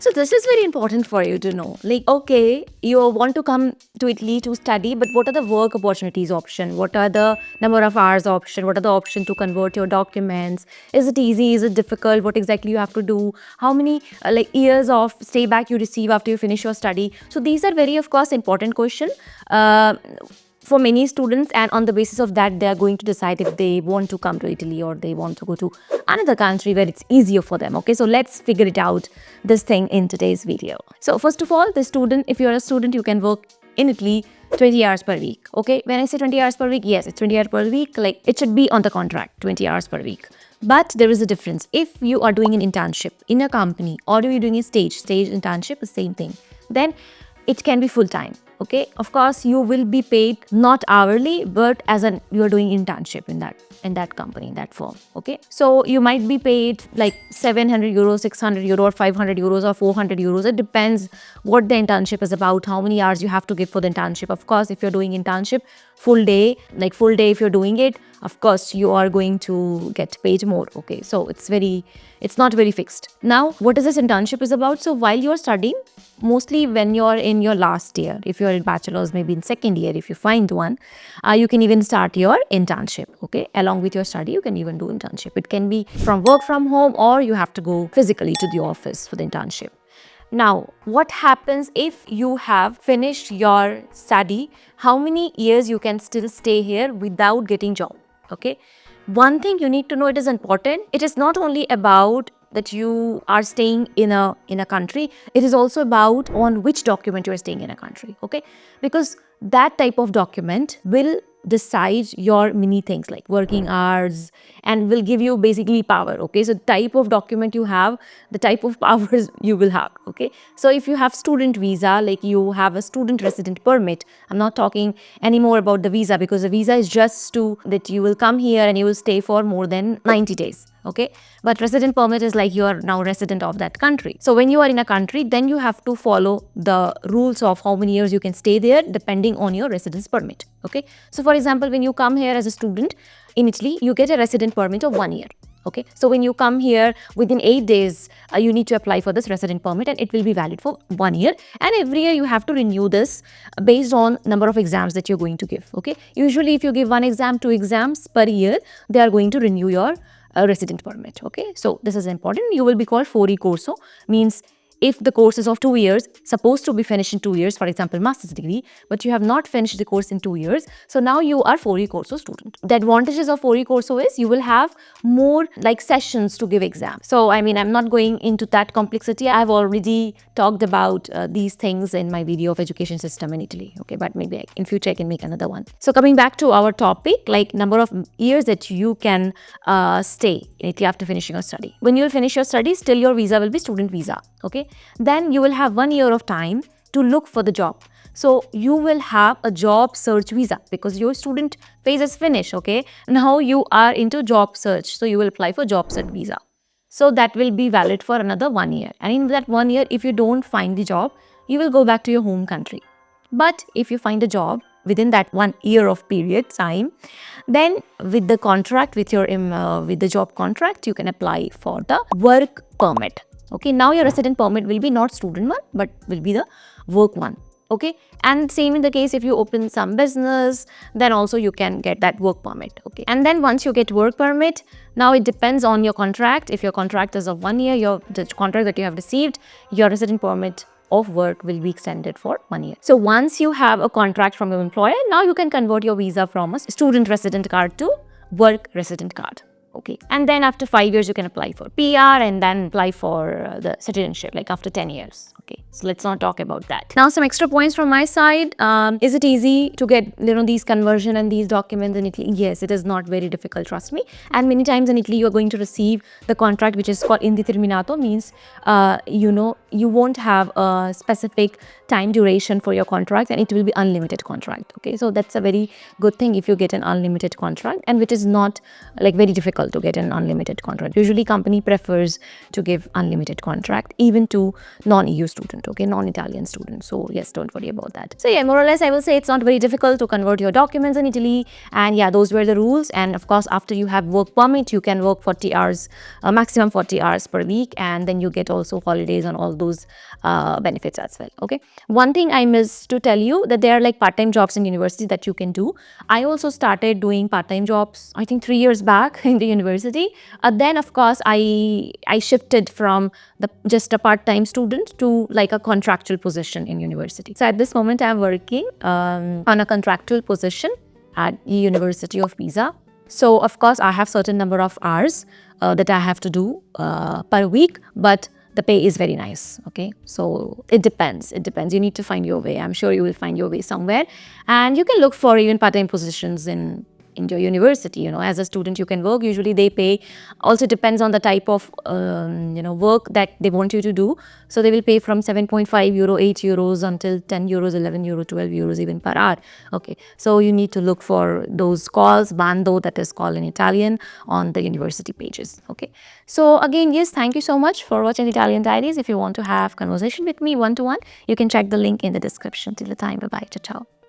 So this is very important for you to know. Like, okay, you want to come to Italy to study, but what are the work opportunities option? What are the number of hours option? What are the option to convert your documents? Is it easy? Is it difficult? What exactly you have to do? How many years of stay back you receive after you finish your study? So these are very, of course, important question. For many students, and on the basis of that they are going to decide if they want to come to Italy or they want to go to another country where it's easier for them. Okay, so let's figure it out, this thing, in today's video. So first of all, the student, if you're a student, you can work in Italy 20 hours per week. Okay, when I say 20 hours per week, yes, it's 20 hours per week. Like, it should be on the contract, 20 hours per week. But there is a difference. If you are doing an internship in a company or you're doing a stage internship, the same thing, then it can be full-time. Okay, of course you will be paid not hourly, but as an you are doing internship in that company, in that firm. Okay, so you might be paid like 700 euros, 600 euro, or 500 euros, or 400 euros. It depends what the internship is about, how many hours you have to give for the internship. Of course, if you're doing internship full day, if you're doing it, of course you are going to get paid more. Okay, so it's not very fixed. Now, what is this internship is about? So while you're studying, mostly when you're in your last year, if you're in bachelor's, maybe in second year, if you find one, you can even start your internship. Okay, along with your study, you can even do internship. It can be from work from home, or you have to go physically to the office for the internship. Now, what happens if you have finished your study? How many years you can still stay here without getting job? Okay, one thing you need to know, it is important. It is not only about that you are staying in a country. It is also about on which document you are staying in a country. Okay, because that type of document will decide your many things like working hours, and will give you basically power. Okay, so type of document you have, the type of powers you will have. Okay, so if you have student visa, like you have a student resident permit, I'm not talking anymore about the visa, because the visa is just to that you will come here and you will stay for more than 90 days. Okay, but resident permit is like you are now resident of that country. So when you are in a country, then you have to follow the rules of how many years you can stay there depending on your residence permit. Okay, so for example, when you come here as a student in Italy, you get a resident permit of 1 year. Okay, so when you come here within 8 days, you need to apply for this resident permit, and it will be valid for 1 year. And every year you have to renew this based on number of exams that you're going to give. Okay, usually if you give 1 exam, 2 exams per year, they are going to renew your resident permit. Okay, so this is important. You will be called fuori corso, means if the course is of 2 years, supposed to be finished in 2 years, for example, master's degree, but you have not finished the course in 2 years, so now you are fuori corso student. The advantages of fuori corso is you will have more like sessions to give exams. So I mean, I'm not going into that complexity. I've already talked about these things in my video of education system in Italy. Okay, but maybe in future I can make another one. So coming back to our topic, like number of years that you can stay in Italy after finishing your study. When you'll finish your study, still your visa will be student visa. Okay, then you will have 1 year of time to look for the job. So you will have a job search visa because your student phase is finished. Okay, now you are into job search, so you will apply for job search visa. So that will be valid for another 1 year, and in that 1 year, if you don't find the job, you will go back to your home country. But if you find a job within that 1 year of period time, then with the contract, with the job contract, you can apply for the work permit. Okay, now your resident permit will be not student one, but will be the work one. Okay, and same in the case if you open some business, then also you can get that work permit. Okay, and then once you get work permit, now it depends on your contract. If your contract is of 1 year, the contract that you have received, your resident permit of work will be extended for 1 year. So once you have a contract from your employer, now you can convert your visa from a student resident card to work resident card. Okay, and then after 5 years you can apply for PR and then apply for the citizenship, like after 10 years. Okay, so let's not talk about that. Now some extra points from my side. Is it easy to get these conversion and these documents in Italy? Yes, it is not very difficult, trust me. And many times in Italy you are going to receive the contract which is called indeterminato, means you won't have a specific time duration for your contract, and it will be unlimited contract. Okay, so that's a very good thing if you get an unlimited contract, and which is not like very difficult difficult to get an unlimited contract. Usually company prefers to give unlimited contract even to non-EU student, okay, non-Italian student. So yes, don't worry about that. So yeah, more or less I will say it's not very difficult to convert your documents in Italy. And yeah, those were the rules. And of course, after you have work permit, you can work 40 hours, maximum 40 hours per week, and then you get also holidays and all those benefits as well. Okay, one thing I missed to tell you, that there are like part-time jobs in university that you can do. I also started doing part-time jobs, I think 3 years back in the university. Then of course I shifted from the just a part-time student to like a contractual position in university. So at this moment I'm working on a contractual position at the University of Pisa. So of course I have certain number of hours that I have to do per week, but the pay is very nice. Okay, so it depends. You need to find your way. I'm sure you will find your way somewhere, and you can look for even part-time positions in your university. You know, as a student you can work. Usually they pay, also depends on the type of work that they want you to do. So they will pay from 7.5 euro, 8 euros until 10 euros, 11 euro, 12 euros even per hour. Okay, so you need to look for those calls, bando, that is called in Italian, on the university pages. Okay, so again, yes, thank you so much for watching Italian Diaries. If you want to have conversation with me one-to-one, you can check the link in the description. Till the time, bye bye, ciao ciao.